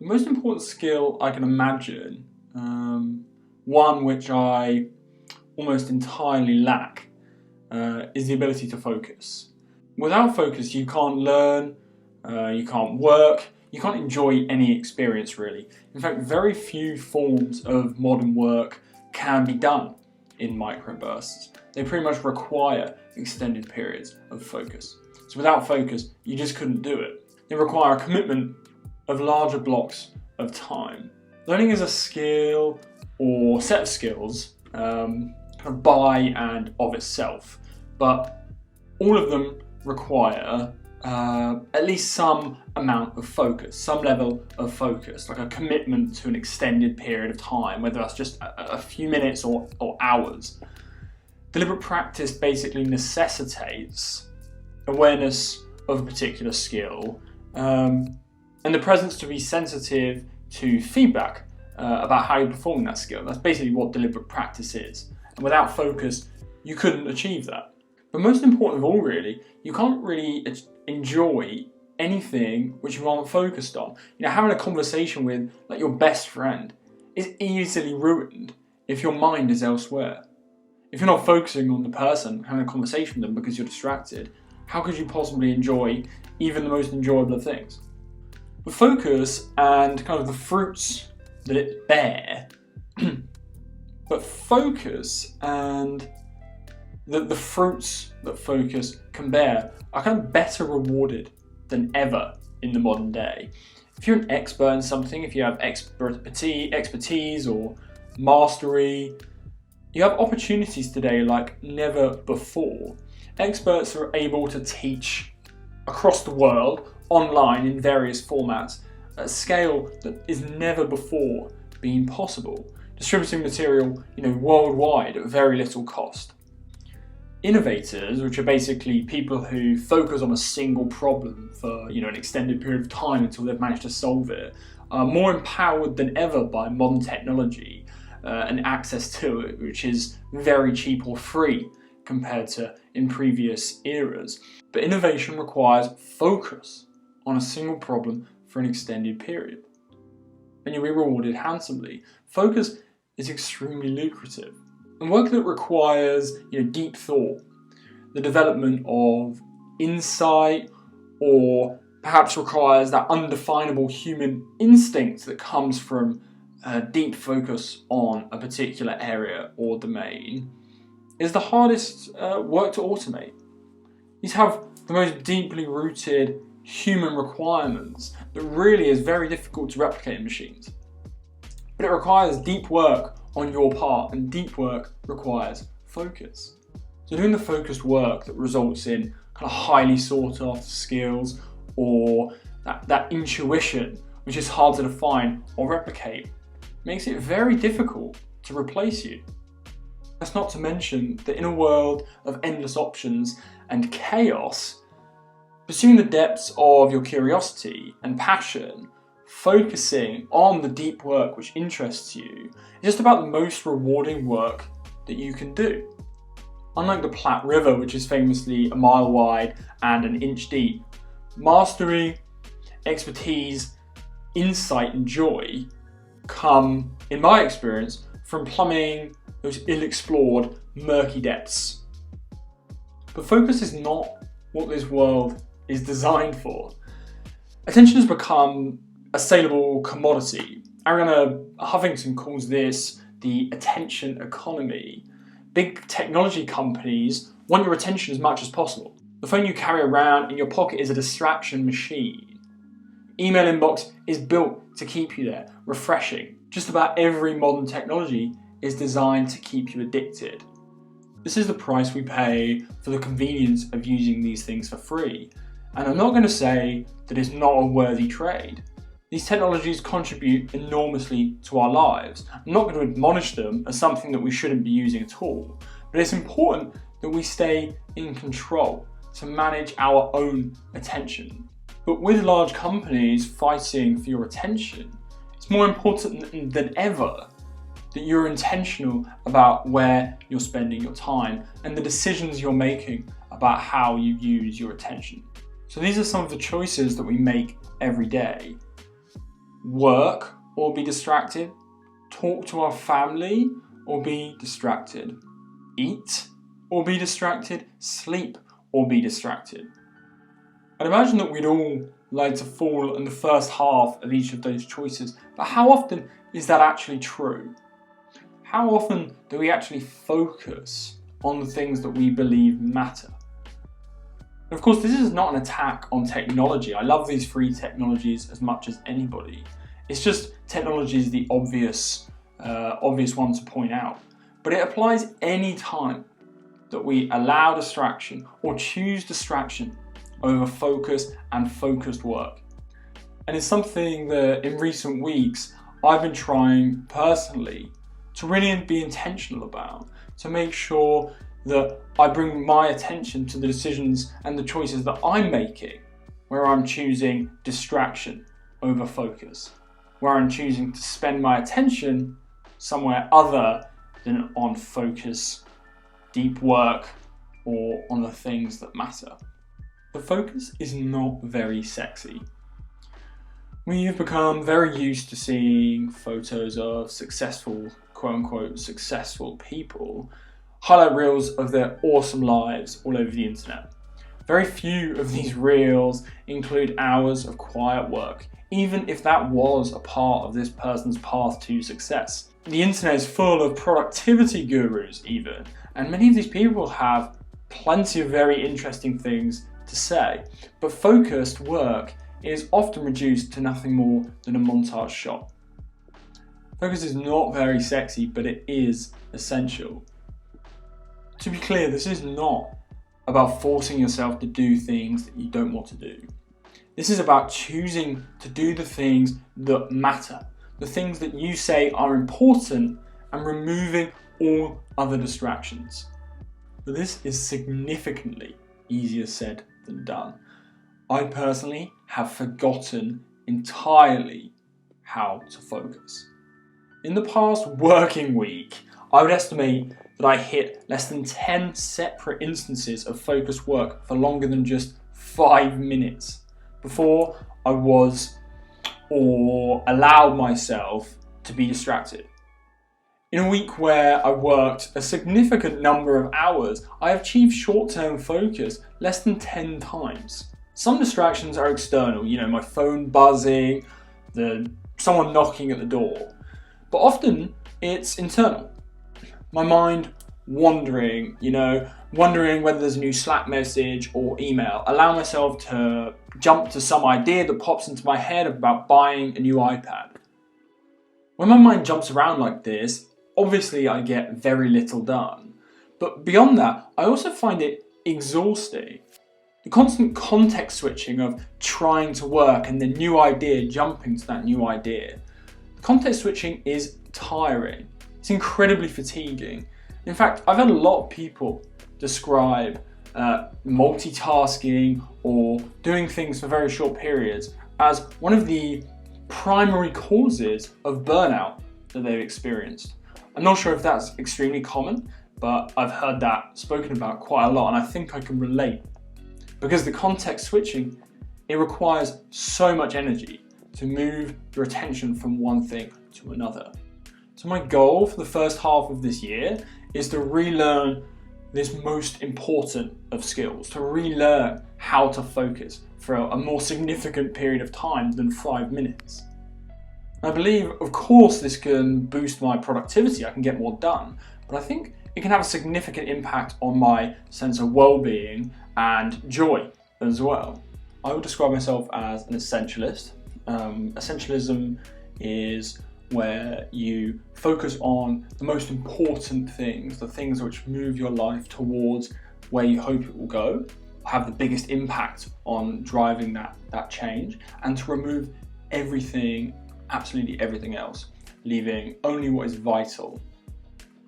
The most important skill I can imagine, one which I almost entirely lack, is the ability to focus. Without focus, you can't learn, you can't work, you can't enjoy any experience really. In fact, very few forms of modern work can be done in microbursts. They pretty much require extended periods of focus. So without focus, you just couldn't do it. They require a commitment of larger blocks of time. Learning is a skill or set of skills kind of by and of itself, but all of them require at least some amount of focus, some level of focus, like a commitment to an extended period of time, whether that's just a few minutes or hours. Deliberate practice basically necessitates awareness of a particular skill and the presence to be sensitive to feedback about how you're performing that skill. That's basically what deliberate practice is. And without focus, you couldn't achieve that. But most important of all, really, you can't really enjoy anything which you aren't focused on. You know, having a conversation with like your best friend is easily ruined if your mind is elsewhere. If you're not focusing on the person, having a conversation with them because you're distracted, how could you possibly enjoy even the most enjoyable of things? The focus and kind of the fruits that it bear, but focus and the fruits that focus can bear are kind of better rewarded than ever in the modern day. If you're an expert in something, if you have expertise or mastery, you have opportunities today like never before. Experts are able to teach across the world, online in various formats, at a scale that is never before been possible, distributing material, worldwide at very little cost. Innovators, which are basically people who focus on a single problem for an extended period of time until they've managed to solve it, are more empowered than ever by modern technology and access to it, which is very cheap or free compared to in previous eras. But innovation requires focus on a single problem for an extended period, and you'll be rewarded handsomely. Focus is extremely lucrative. And work that requires deep thought, the development of insight, or perhaps requires that undefinable human instinct that comes from deep focus on a particular area or domain, is the hardest work to automate. These have the most deeply rooted human requirements that really is very difficult to replicate in machines. But it requires deep work on your part, and deep work requires focus. So doing the focused work that results in kind of highly sought after skills, or that intuition which is hard to define or replicate, makes it very difficult to replace you. That's not to mention that in a world of endless options and chaos, pursuing the depths of your curiosity and passion, focusing on the deep work which interests you, is just about the most rewarding work that you can do. Unlike the Platte River, which is famously a mile wide and an inch deep, mastery, expertise, insight and joy come, in my experience, from plumbing those ill-explored, murky depths. But focus is not what this world is designed for. Attention has become a saleable commodity. Arianna Huffington calls this the attention economy. Big technology companies want your attention as much as possible. The phone you carry around in your pocket is a distraction machine. Email inbox is built to keep you there, refreshing. Just about every modern technology is designed to keep you addicted. This is the price we pay for the convenience of using these things for free. And I'm not going to say that it's not a worthy trade. These technologies contribute enormously to our lives. I'm not going to admonish them as something that we shouldn't be using at all, but it's important that we stay in control to manage our own attention. But with large companies fighting for your attention, it's more important than ever that you're intentional about where you're spending your time and the decisions you're making about how you use your attention. So these are some of the choices that we make every day. work or be distracted, talk to our family or be distracted, eat or be distracted, sleep or be distracted. I'd imagine that we'd all like to fall in the first half of each of those choices, but how often is that actually true? How often do we actually focus on the things that we believe matter? And of course, this is not an attack on technology. I love these free technologies as much as anybody. It's just technology is the obvious one to point out. But it applies any time that we allow distraction or choose distraction over focus and focused work. And it's something that in recent weeks I've been trying personally to really be intentional about, to make sure that I bring my attention to the decisions and the choices that I'm making, where I'm choosing distraction over focus, where I'm choosing to spend my attention somewhere other than on focus, deep work, or on the things that matter. But focus is not very sexy. We have become very used to seeing photos of successful, quote-unquote, successful people, highlight reels of their awesome lives all over the internet. Very few of these reels include hours of quiet work, even if that was a part of this person's path to success. The internet is full of productivity gurus even, and many of these people have plenty of very interesting things to say, but focused work is often reduced to nothing more than a montage shot. Focus is not very sexy, but it is essential. To be clear, this is not about forcing yourself to do things that you don't want to do. This is about choosing to do the things that matter, the things that you say are important, and removing all other distractions. But this is significantly easier said than done. I personally have forgotten entirely how to focus. In the past working week, I would estimate that I hit less than 10 separate instances of focused work for longer than just 5 minutes before I was or allowed myself to be distracted. In a week where I worked a significant number of hours, I achieved short-term focus less than 10 times. Some distractions are external, my phone buzzing, someone knocking at the door. But often it's internal. My mind wandering, wondering whether there's a new Slack message or email. Allow myself to jump to some idea that pops into my head about buying a new iPad. When my mind jumps around like this, obviously I get very little done. But beyond that, I also find it exhausting. The constant context switching of trying to work and the new idea jumping to that new idea. The context switching is tiring. It's incredibly fatiguing. In fact, I've had a lot of people describe multitasking or doing things for very short periods as one of the primary causes of burnout that they've experienced. I'm not sure if that's extremely common, but I've heard that spoken about quite a lot, and I think I can relate. Because the context switching, it requires so much energy to move your attention from one thing to another. So my goal for the first half of this year is to relearn this most important of skills, to relearn how to focus for a more significant period of time than 5 minutes. I believe, of course, this can boost my productivity, I can get more done, but I think it can have a significant impact on my sense of well-being and joy as well. I would describe myself as an essentialist. Essentialism is where you focus on the most important things, the things which move your life towards where you hope it will go, have the biggest impact on driving that change, and to remove everything, absolutely everything else, leaving only what is vital.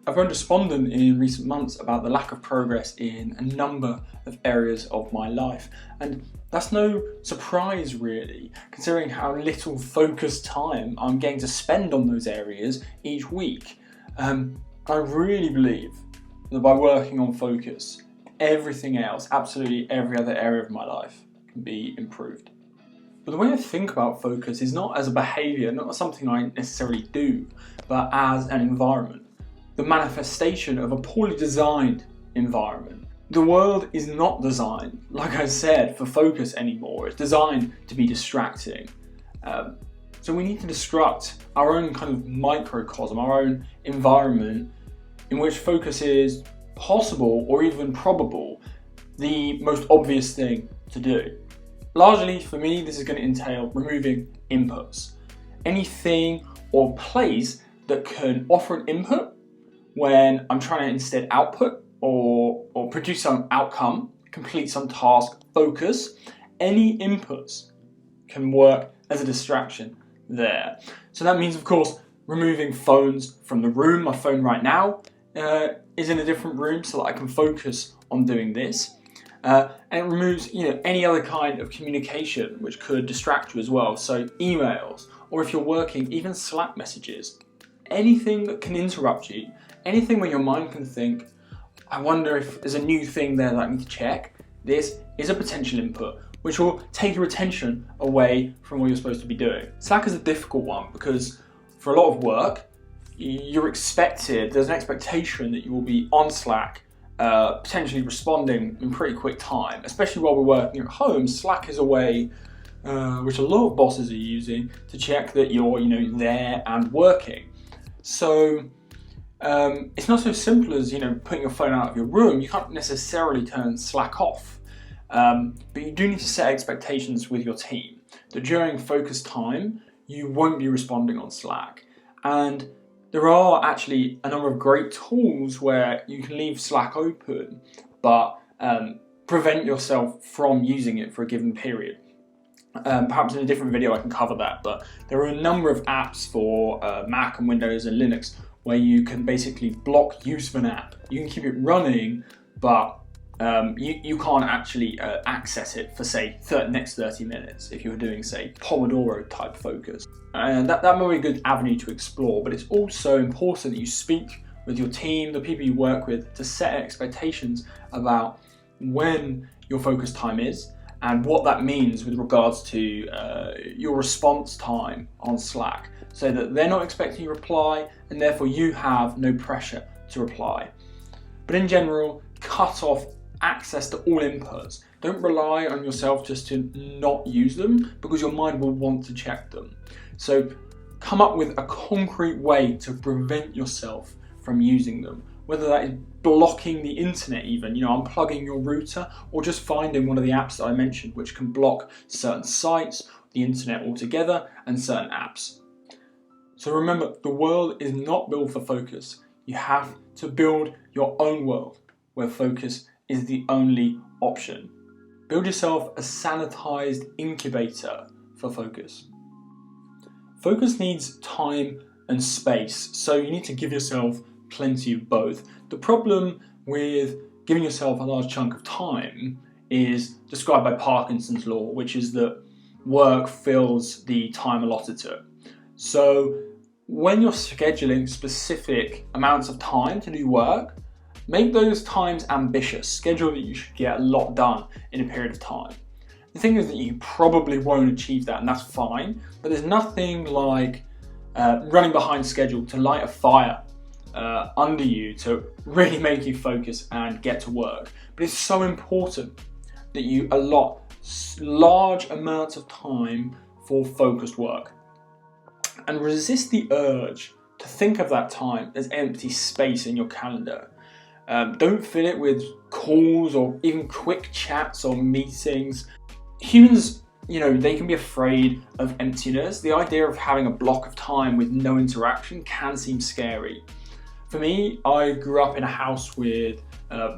I've grown despondent in recent months about the lack of progress in a number of areas of my life, and that's no surprise really, considering how little focused time I'm getting to spend on those areas each week. I really believe that by working on focus, everything else, absolutely every other area of my life, can be improved. But the way I think about focus is not as a behaviour, not something I necessarily do, but as an environment. The manifestation of a poorly designed environment. The world is not designed, like I said, for focus anymore. It's designed to be distracting. So we need to construct our own kind of microcosm, our own environment in which focus is possible or even probable, the most obvious thing to do. Largely for me, this is going to entail removing inputs. Anything or place that can offer an input when I'm trying to instead output or produce some outcome, complete some task, focus, any inputs can work as a distraction there. So that means, of course, removing phones from the room. My phone right now is in a different room so that I can focus on doing this. And it removes, any other kind of communication which could distract you as well. So emails, or if you're working, even Slack messages, anything that can interrupt you, anything where your mind can think, I wonder if there's a new thing there that I need to check. This is a potential input which will take your attention away from what you're supposed to be doing. Slack is a difficult one because for a lot of work, there's an expectation that you will be on Slack, potentially responding in pretty quick time, especially while we're working at home. Slack is a way which a lot of bosses are using to check that you're, there and working. So it's not so simple as, putting your phone out of your room. You can't necessarily turn Slack off, but you do need to set expectations with your team that during focus time, you won't be responding on Slack. And there are actually a number of great tools where you can leave Slack open, but prevent yourself from using it for a given period. Perhaps in a different video I can cover that, but there are a number of apps for Mac and Windows and Linux where you can basically block use of an app. You can keep it running, but you can't actually access it for, say, next 30 minutes if you're doing, say, Pomodoro type focus. And that might be a good avenue to explore, but it's also important that you speak with your team, the people you work with, to set expectations about when your focus time is and what that means with regards to your response time on Slack, so that they're not expecting a reply and therefore you have no pressure to reply. But in general, cut off access to all inputs. Don't rely on yourself just to not use them, because your mind will want to check them. So come up with a concrete way to prevent yourself from using them, whether that is blocking the internet even, unplugging your router, or just finding one of the apps that I mentioned which can block certain sites, the internet altogether, and certain apps. So remember, the world is not built for focus. You have to build your own world where focus is the only option. Build yourself a sanitized incubator for focus. Focus needs time and space, so you need to give yourself plenty of both. The problem with giving yourself a large chunk of time is described by Parkinson's law, which is that work fills the time allotted to it. So when you're scheduling specific amounts of time to do work, make those times ambitious. Schedule that you should get a lot done in a period of time. The thing is that you probably won't achieve that, and that's fine, but there's nothing like running behind schedule to light a fire under you to really make you focus and get to work. But it's so important that you allot large amounts of time for focused work, and resist the urge to think of that time as empty space in your calendar. Don't fill it with calls or even quick chats or meetings. Humans, they can be afraid of emptiness. The idea of having a block of time with no interaction can seem scary. For me, I grew up in a house with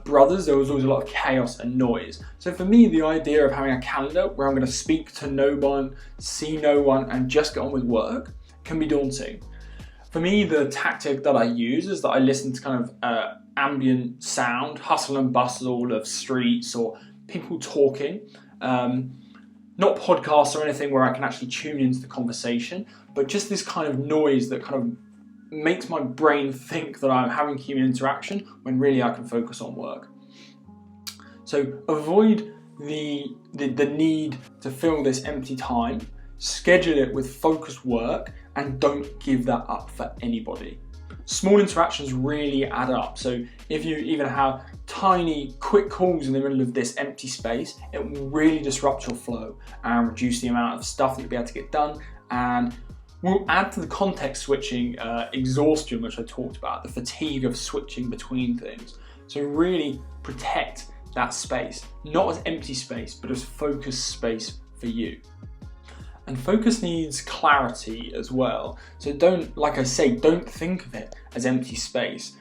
brothers. There was always a lot of chaos and noise. So for me, the idea of having a calendar where I'm going to speak to no one, see no one, and just get on with work can be daunting. For me, the tactic that I use is that I listen to kind of ambient sound, hustle and bustle of streets or people talking. Not podcasts or anything where I can actually tune into the conversation, but just this kind of noise that kind of makes my brain think that I'm having human interaction when really I can focus on work. So avoid the need to fill this empty time, schedule it with focused work, and don't give that up for anybody. Small interactions really add up. So if you even have tiny, quick calls in the middle of this empty space, it will really disrupt your flow and reduce the amount of stuff that you'll be able to get done, and will add to the context switching exhaustion, which I talked about, the fatigue of switching between things. So really protect that space, not as empty space, but as focused space for you. And focus needs clarity as well. So don't, like I say, don't think of it as empty space.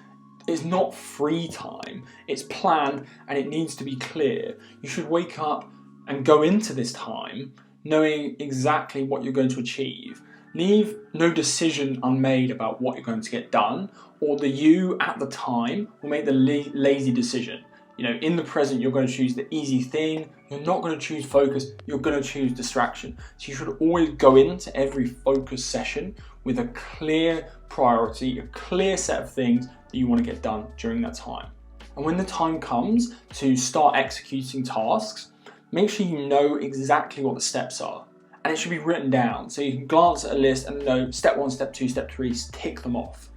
It's not free time, it's planned and it needs to be clear. You should wake up and go into this time knowing exactly what you're going to achieve. Leave no decision unmade about what you're going to get done, or the you at the time will make the lazy decision. You know, in the present, you're going to choose the easy thing. You're not going to choose focus. You're going to choose distraction. So you should always go into every focus session with a clear priority, a clear set of things that you want to get done during that time. And when the time comes to start executing tasks, make sure you know exactly what the steps are. And it should be written down. So you can glance at a list and know step 1, step 2, step 3, tick them off.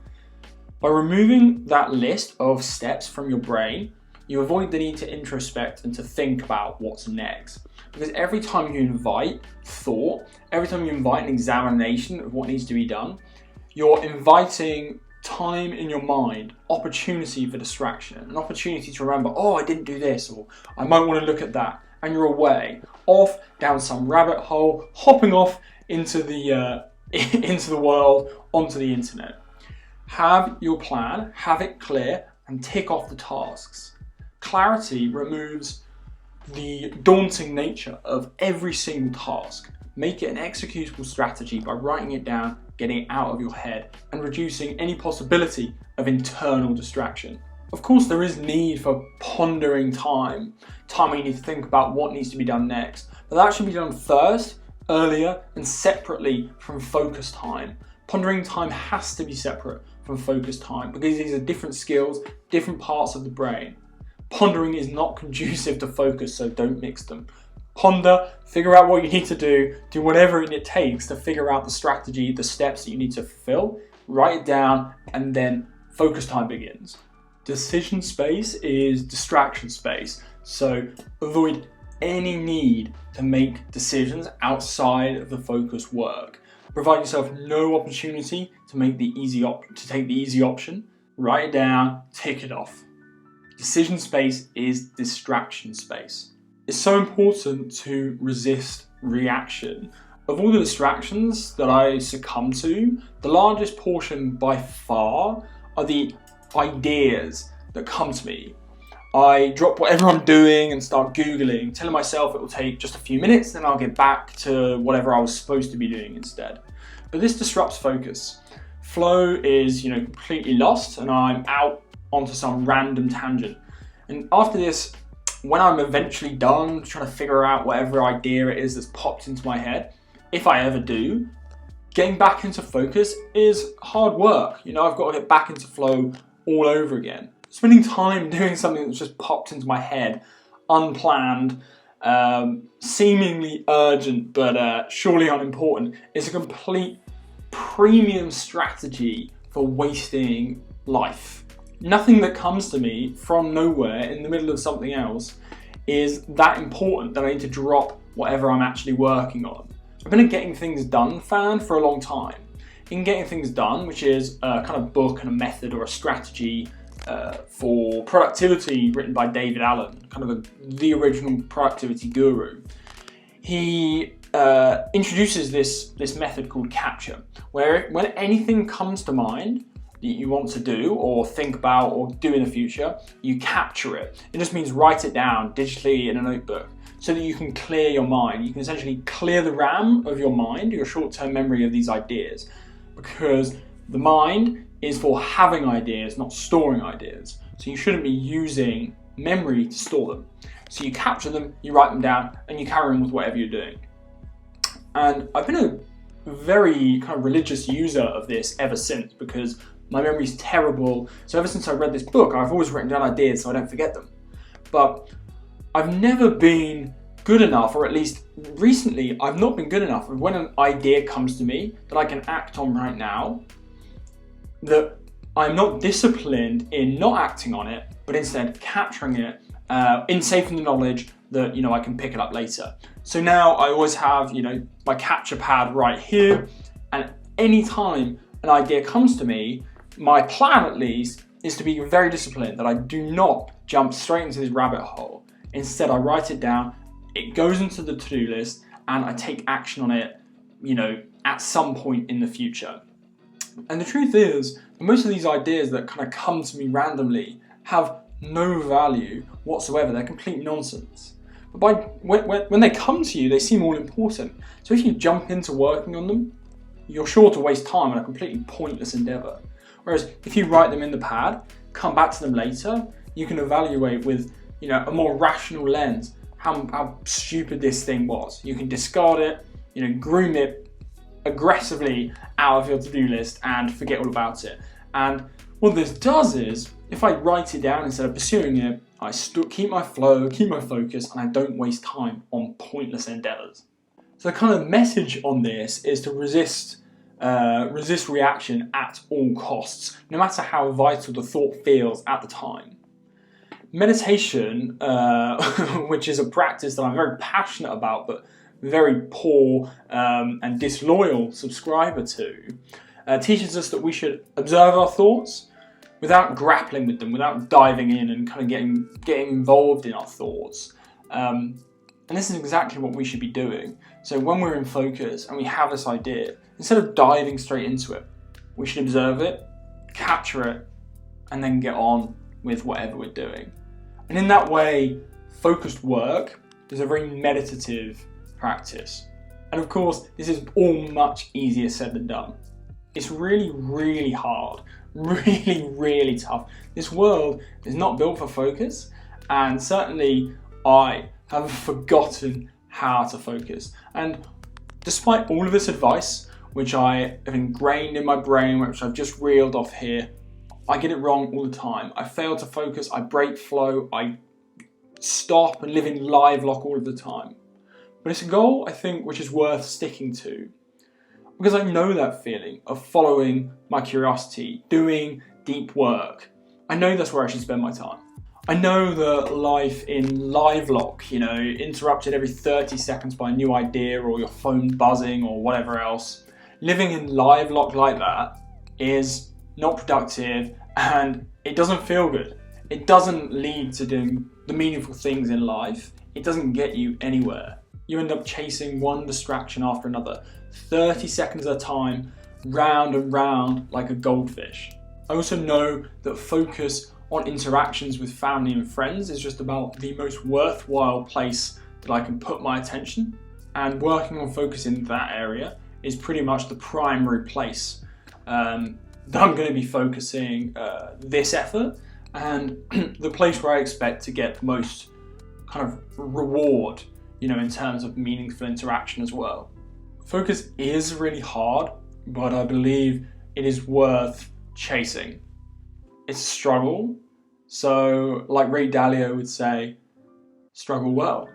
By removing that list of steps from your brain, you avoid the need to introspect and to think about what's next. Because every time you invite thought, every time you invite an examination of what needs to be done, you're inviting time in your mind, opportunity for distraction, an opportunity to remember, oh, I didn't do this, or I might want to look at that. And you're away, off down some rabbit hole, hopping off into the world, onto the internet. Have your plan, have it clear, and tick off the tasks. Clarity removes the daunting nature of every single task. Make it an executable strategy by writing it down, getting it out of your head, and reducing any possibility of internal distraction. Of course, there is need for pondering time where you need to think about what needs to be done next, but that should be done first, earlier, and separately from focus time. Pondering time has to be separate from focus time because these are different skills, different parts of the brain. Pondering is not conducive to focus, so don't mix them. Ponder, figure out what you need to do whatever it takes to figure out the strategy, the steps that you need to fulfill, write it down, and then focus time begins. Decision space is distraction space, so avoid any need to make decisions outside of the focused work. Provide yourself no opportunity to make take the easy option. Write it down, tick it off. Decision space is distraction space. It's so important to resist reaction. Of all the distractions that I succumb to, the largest portion by far are the ideas that come to me. I drop whatever I'm doing and start Googling, telling myself it will take just a few minutes, then I'll get back to whatever I was supposed to be doing instead. But this disrupts focus. Flow is, completely lost, and I'm out onto some random tangent. And after this, when I'm eventually done trying to figure out whatever idea it is that's popped into my head, if I ever do, getting back into focus is hard work. I've got to get back into flow all over again. Spending time doing something that's just popped into my head, unplanned, seemingly urgent, but surely unimportant, is a complete premium strategy for wasting life. Nothing that comes to me from nowhere in the middle of something else is that important that I need to drop whatever I'm actually working on. I've been a getting things done fan for a long time. In Getting Things Done, which is a kind of book and a method or a strategy for productivity written by David Allen, kind of the original productivity guru, he introduces this method called capture, where when anything comes to mind that you want to do or think about or do in the future, you capture it. It just means write it down digitally in a notebook so that you can clear your mind. You can essentially clear the RAM of your mind, your short-term memory of these ideas, because the mind is for having ideas, not storing ideas. So you shouldn't be using memory to store them. So you capture them, you write them down, and you carry on with whatever you're doing. And I've been a very kind of religious user of this ever since, because my memory's terrible. So ever since I read this book, I've always written down ideas so I don't forget them. But I've never been good enough, or at least recently, I've not been good enough when an idea comes to me that I can act on right now, that I'm not disciplined in not acting on it, but instead capturing it in safe in the knowledge that, I can pick it up later. So now I always have, my capture pad right here, and any time an idea comes to me, my plan at least is to be very disciplined, that I do not jump straight into this rabbit hole. Instead, I write it down, it goes into the to-do list, and I take action on it, at some point in the future. And the truth is, most of these ideas that kind of come to me randomly have no value whatsoever. They're complete nonsense. But when they come to you, they seem all important. So if you jump into working on them, you're sure to waste time on a completely pointless endeavour. Whereas if you write them in the pad, come back to them later, you can evaluate with a more rational lens how stupid this thing was. You can discard it, groom it aggressively out of your to-do list and forget all about it. And what this does is, if I write it down instead of pursuing it, I keep my flow, keep my focus, and I don't waste time on pointless endeavours. So the kind of message on this is to resist reaction at all costs, no matter how vital the thought feels at the time. Meditation, which is a practice that I'm very passionate about, but very poor and disloyal subscriber to, teaches us that we should observe our thoughts without grappling with them, without diving in and kind of getting involved in our thoughts. And this is exactly what we should be doing. So when we're in focus and we have this idea, instead of diving straight into it, we should observe it, capture it, and then get on with whatever we're doing. And in that way, focused work is a very meditative practice. And of course, this is all much easier said than done. It's really, really hard, really, really tough. This world is not built for focus, and certainly I have forgotten how to focus. And despite all of this advice, which I have ingrained in my brain, which I've just reeled off here, I get it wrong all the time. I fail to focus, I break flow, I stop and live in live lock all of the time. But it's a goal, I think, which is worth sticking to, because I know that feeling of following my curiosity, doing deep work. I know that's where I should spend my time. I know that life in live lock, interrupted every 30 seconds by a new idea or your phone buzzing or whatever else, living in live lock like that is not productive and it doesn't feel good. It doesn't lead to doing the meaningful things in life. It doesn't get you anywhere. You end up chasing one distraction after another, 30 seconds at a time, round and round like a goldfish. I also know that focus on interactions with family and friends is just about the most worthwhile place that I can put my attention, and working on focus in that area is pretty much the primary place that I'm going to be focusing this effort, and the place where I expect to get the most kind of reward, in terms of meaningful interaction as well. Focus is really hard, but I believe it is worth chasing. It's a struggle, so like Ray Dalio would say, struggle well.